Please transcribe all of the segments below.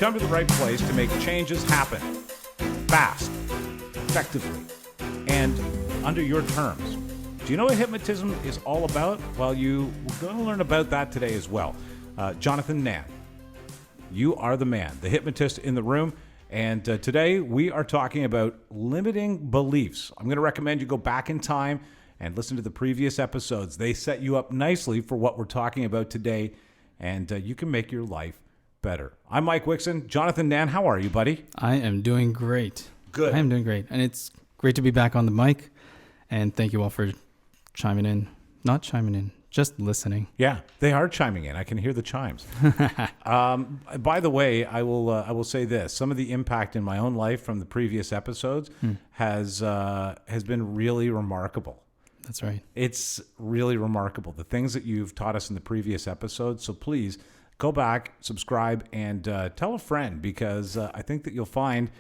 come to the right place to make changes happen fast, effectively, and under your terms. Do you know what hypnotism is all about? Well, we're going to learn about that today as well. Jonathan Nan, you are the man, the hypnotist in the room. And today we are talking about limiting beliefs. I'm going to recommend you go back in time and listen to the previous episodes. They set you up nicely for what we're talking about today, and you can make your life better. I'm Mike Wixon. Jonathan Nan, how are you, buddy? I am doing great. Good. I am doing great. And it's great to be back on the mic. And thank you all for chiming in. Not chiming in, just listening. Yeah, they are chiming in. I can hear the chimes. By the way, I will say this: some of the impact in my own life from the previous episodes has been really remarkable. That's right. It's really remarkable, the things that you've taught us in the previous episodes. So please go back, subscribe, and tell a friend, because I think that you'll find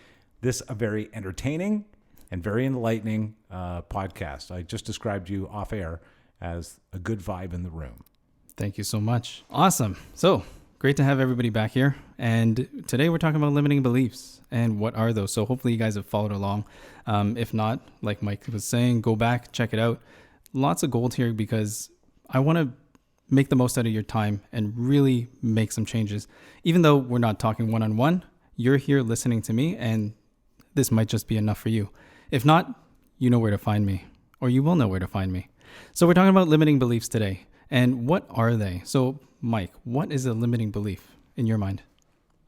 this a very entertaining and very enlightening podcast. I just described you off air as a good vibe in the room. Thank you so much. Awesome. So great to have everybody back here. And today we're talking about limiting beliefs and what are those. So hopefully you guys have followed along. If not, like Mike was saying, go back, check it out. Lots of gold here because I want to make the most out of your time and really make some changes. Even though we're not talking one-on-one, you're here listening to me, and this might just be enough for you. If not, you know where to find me, or you will know where to find me. So we're talking about limiting beliefs today. And what are they? So, Mike, what is a limiting belief in your mind?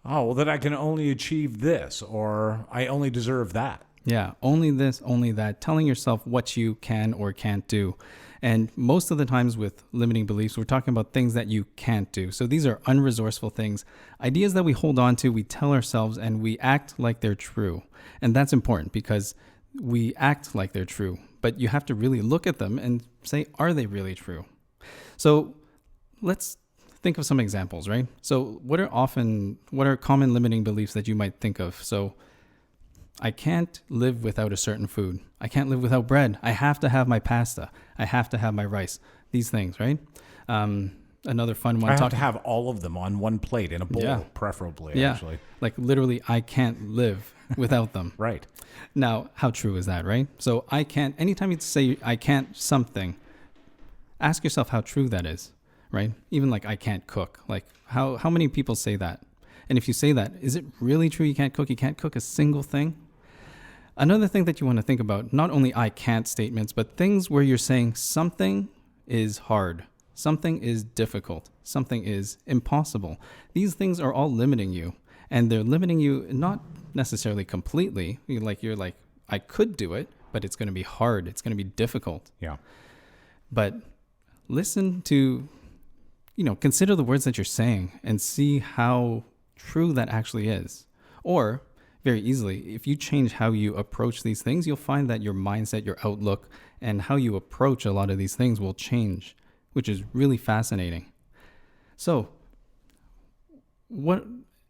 Oh, well, that I can only achieve this, or I only deserve that. Yeah, only this, only that. Telling yourself what you can or can't do. And most of the times with limiting beliefs, we're talking about things that you can't do. So these are unresourceful things, ideas that we hold on to, we tell ourselves, and we act like they're true. And that's important because we act like they're true, but you have to really look at them and say, are they really true? So let's think of some examples, right? So what are common limiting beliefs that you might think of? So I can't live without a certain food. I can't live without bread. I have to have my pasta. I have to have my rice. These things, right? Another fun one. I have to have all of them on one plate in a bowl, preferably, actually. Like literally, I can't live without them. Right. Now, how true is that, right? So I can't, anytime you say I can't something, ask yourself how true that is, right? Even like I can't cook. Like how many people say that? And if you say that, is it really true you can't cook? You can't cook a single thing? Another thing that you want to think about, not only I can't statements, but things where you're saying something is hard, something is difficult, something is impossible. These things are all limiting you, and they're limiting you not necessarily completely. You're like, I could do it, but it's going to be hard. It's going to be difficult. Yeah. But listen to, consider the words that you're saying and see how true that actually is. Or very easily, if you change how you approach these things, you'll find that your mindset, your outlook, and how you approach a lot of these things will change, which is really fascinating. So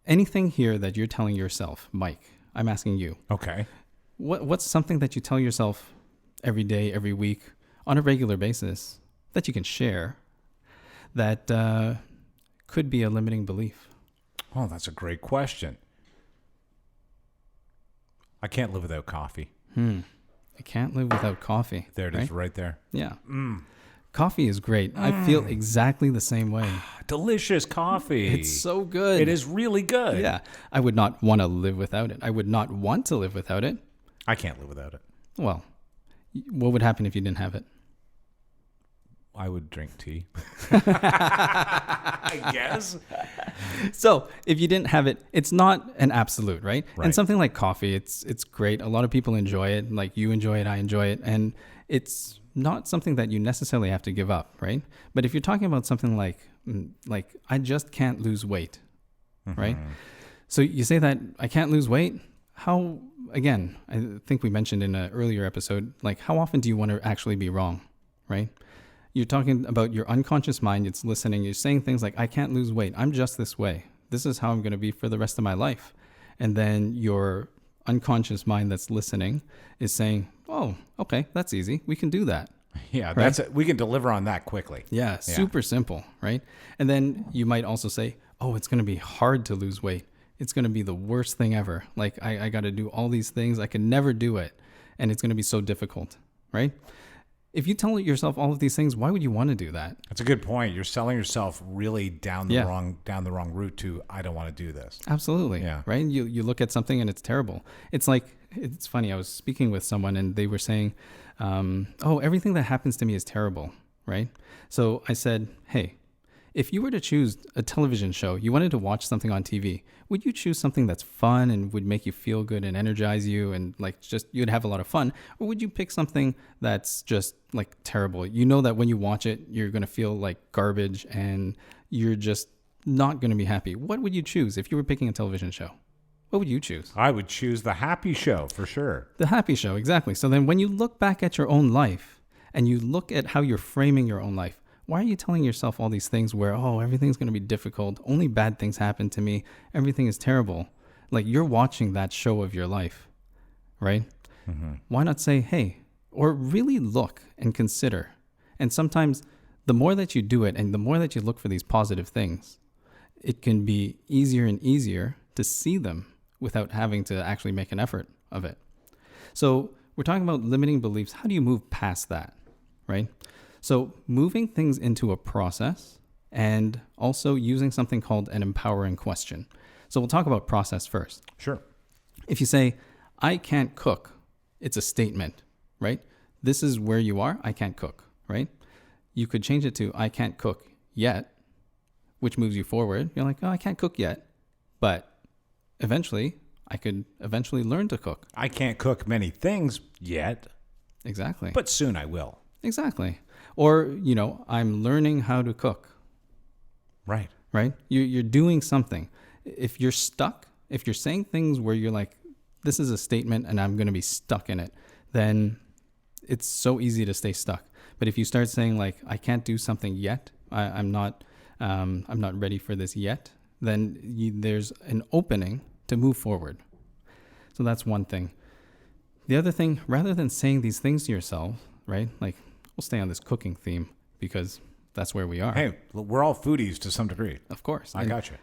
anything here that you're telling yourself, Mike, I'm asking you. Okay. What's something that you tell yourself every day, every week, on a regular basis that you can share that could be a limiting belief? Oh, that's a great question. I can't live without coffee. I can't live without coffee. There it is, right there. Yeah. Coffee is great. I feel exactly the same way. Delicious coffee. It's so good. It is really good. Yeah. I would not want to live without it. I would not want to live without it. I can't live without it. Well, what would happen if you didn't have it? I would drink tea. I guess. So if you didn't have it, it's not an absolute, right? Right. And something like coffee, it's great. A lot of people enjoy it. Like you enjoy it, I enjoy it. And it's not something that you necessarily have to give up, right? But if you're talking about something like I just can't lose weight, right? So you say that I can't lose weight. How, again, I think we mentioned in an earlier episode, like how often do you want to actually be wrong, right? You're talking about your unconscious mind. It's listening. You're saying things like, I can't lose weight. I'm just this way. This is how I'm going to be for the rest of my life. And then your unconscious mind that's listening is saying, oh, okay, that's easy. We can do that. Yeah, right? that's it. We can deliver on that quickly. Yeah, super simple, right? And then you might also say, oh, it's going to be hard to lose weight. it's going to be the worst thing ever. Like I got to do all these things. I can never do it. And it's going to be so difficult, right? If you tell yourself all of these things, why would you want to do that? That's a good point. You're selling yourself really down the Yeah. wrong route to I don't want to do this. Absolutely. Yeah. Right. You look at something and it's terrible. It's like, it's funny. I was speaking with someone and they were saying, oh, everything that happens to me is terrible. Right. So I said, hey, if you were to choose a television show, you wanted to watch something on TV, would you choose something that's fun and would make you feel good and energize you and like just you'd have a lot of fun? Or would you pick something that's just like terrible? You know that when you watch it, you're going to feel like garbage and you're just not going to be happy. What would you choose if you were picking a television show? What would you choose? I would choose the happy show for sure. The happy show, exactly. So then when you look back at your own life and you look at how you're framing your own life, why are you telling yourself all these things where, oh, everything's going to be difficult, only bad things happen to me, everything is terrible? Like you're watching that show of your life, right? Mm-hmm. Why not say, hey, or really look and consider? And sometimes the more that you do it and the more that you look for these positive things, it can be easier and easier to see them without having to actually make an effort of it. So we're talking about limiting beliefs. How do you move past that, right? So moving things into a process and also using something called an empowering question. So we'll talk about process first. Sure. If you say, I can't cook, it's a statement, right? This is where you are. I can't cook, right? You could change it to, I can't cook yet, which moves you forward. You're like, oh, I can't cook yet, but eventually I could eventually learn to cook. I can't cook many things yet, Exactly. but soon I will. Exactly. Or, I'm learning how to cook, Right. right? You're doing something. If you're stuck, if you're saying things where you're like, this is a statement and I'm going to be stuck in it, then it's so easy to stay stuck. But if you start saying like, I can't do something yet, I'm not ready for this yet, then there's an opening to move forward. So that's one thing. The other thing, rather than saying these things to yourself, right? Like, we'll stay on this cooking theme because that's where we are. Hey, we're all foodies to some degree. Of course. I got you.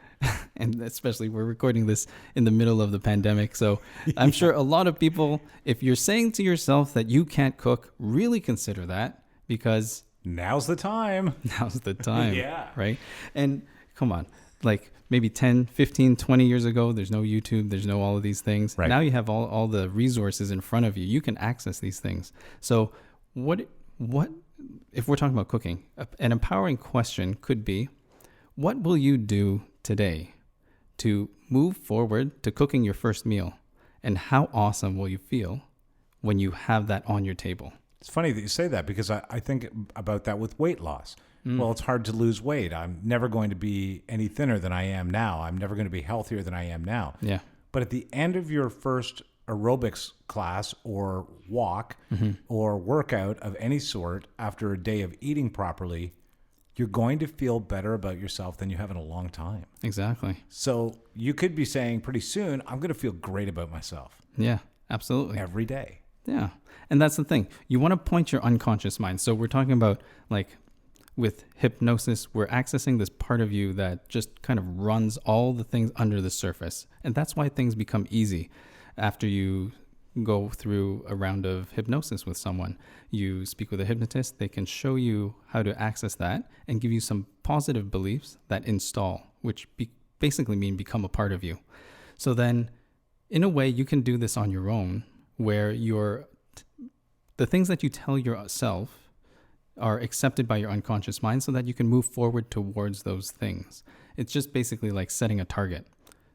And especially we're recording this in the middle of the pandemic. So I'm sure a lot of people, if you're saying to yourself that you can't cook, really consider that because Now's the time. now's the time. Yeah. Right. And come on, like maybe 10, 15, 20 years ago, there's no YouTube, there's no all of these things. Right. Now you have all the resources in front of you. You can access these things. So what if we're talking about cooking, an empowering question could be, what will you do today to move forward to cooking your first meal? And how awesome will you feel when you have that on your table? It's funny that you say that because I think about that with weight loss. Well, it's hard to lose weight. I'm never going to be any thinner than I am now. I'm never going to be healthier than I am now. Yeah. But at the end of your first aerobics class or walk or workout of any sort after a day of eating properly, you're going to feel better about yourself than you have in a long time. Exactly. So you could be saying pretty soon, I'm going to feel great about myself Yeah, absolutely. every day. Yeah. And that's the thing. You want to point your unconscious mind. So we're talking about like with hypnosis, we're accessing this part of you that just kind of runs all the things under the surface. And that's why things become easy after you go through a round of hypnosis with someone. You speak with a hypnotist, they can show you how to access that and give you some positive beliefs that install, which basically mean become a part of you. So then in a way you can do this on your own where the things that you tell yourself are accepted by your unconscious mind so that you can move forward towards those things. It's just basically like setting a target.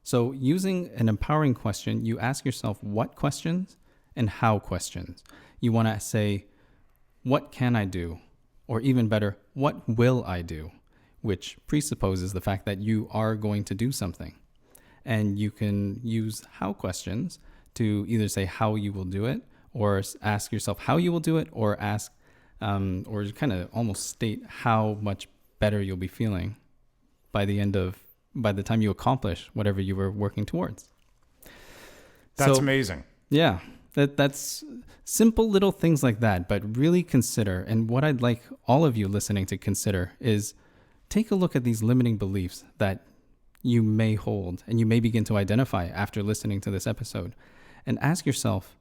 So using an empowering question, you ask yourself what questions and how questions. You want to say, what can I do? Or even better, what will I do? Which presupposes the fact that you are going to do something. And you can use how questions to either say how you will do it or ask yourself how you will do it or ask or kind of almost state how much better you'll be feeling by the time you accomplish whatever you were working towards. That's amazing. Yeah, that's simple little things like that, but really consider. And what I'd like all of you listening to consider is take a look at these limiting beliefs that you may hold and you may begin to identify after listening to this episode. And ask yourself,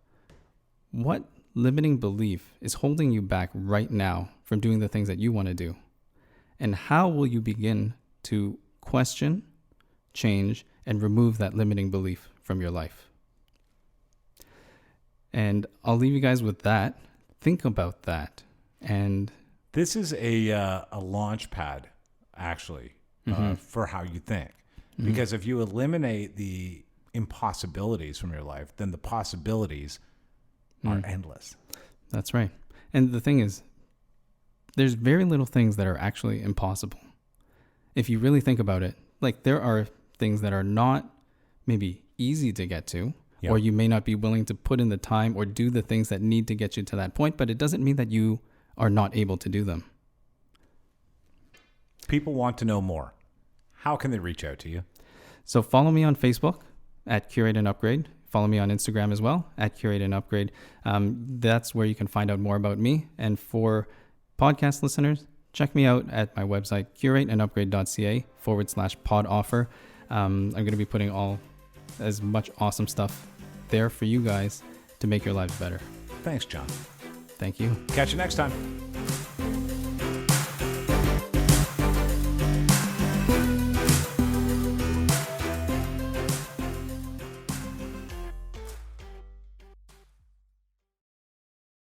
what limiting belief is holding you back right now from doing the things that you want to do? And how will you begin to question, change, and remove that limiting belief from your life? And I'll leave you guys with that. Think about that. And this is a launch pad, actually, for how you think. Because if you eliminate the impossibilities from your life, then the possibilities are endless. That's right. And the thing is, there's very little things that are actually impossible. If you really think about it, like there are things that are not maybe easy to get to, or you may not be willing to put in the time or do the things that need to get you to that point, but it doesn't mean that you are not able to do them. People want to know more. How can they reach out to you? So follow me on Facebook at Curate and Upgrade. Follow me on Instagram as well at Curate and Upgrade. That's where you can find out more about me. And for podcast listeners, check me out at my website, curateandupgrade.ca/pod offer. I'm going to be putting as much awesome stuff there for you guys to make your lives better. Thanks, John. Thank you. Catch you next time.